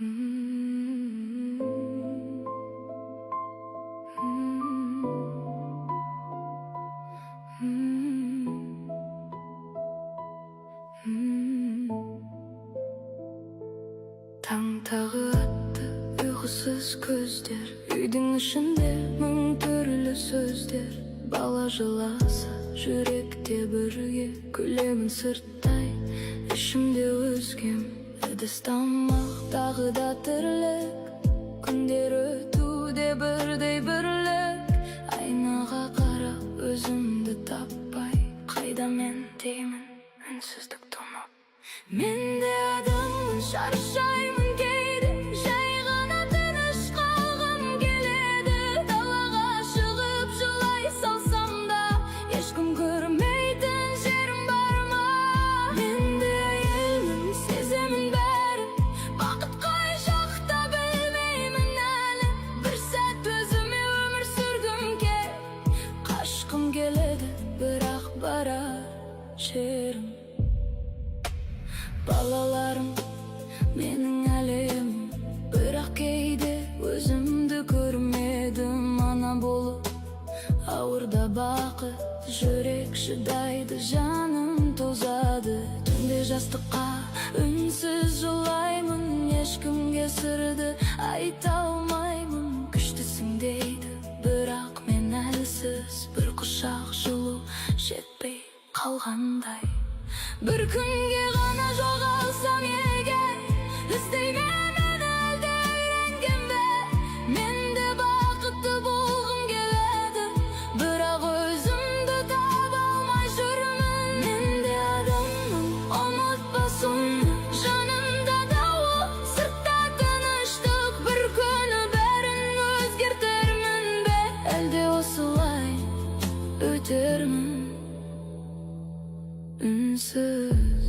Taң tағы atты, ұйқысыз көздер, үйдің ішінде мың түрлі сөздер. Бала жыласа, жүректе бірге, күлемін сырттай, ішімде өзгем. Әдіс тамақ, тағы да тірлік, күндер өтуде бірдей бірлік. Айнаға қарап, өзімді таппай, қайда мен деймін, үнсіздік тонап. Мен де адаммын, шаршаймын кейде, жай ғана тыныш қалғым келеді. Далаға шығып жылай салсам да, ешкім көрмейтін жерім бар ма? Мен де әйелмін, сеземін бәрін, бақыт қай жақта білмеймін әлі. Бір сәт өзіме өмір сүргім кел, қашқым келеді, бірақ барар жерім. Балаларым менің әлемім, бірақ кейде өзімді көрмедім. Ана болып ауырда бақыт, жүрек шыдайды, жаным тозады. Түнде жастыққа үнсіз жылаймын, ешкімге сырды айта алмаймын. Күштісің дейді, бірақ мен әлсіз, бір құшақ жылу жетпей қалғандай. Бір күнге ғана жоғалсам егер, іздеймін мені әлде үйренген бе? Мен де бақытты болғым келеді, бірақ өзімді таба алмай жүрмін. Мен де адаммын, ұмытпа соны, жанымда дауыл, сыртта тыныштық. Бір күні бәрін өзгертермін бе, әлде осылай өтермін үнсіз.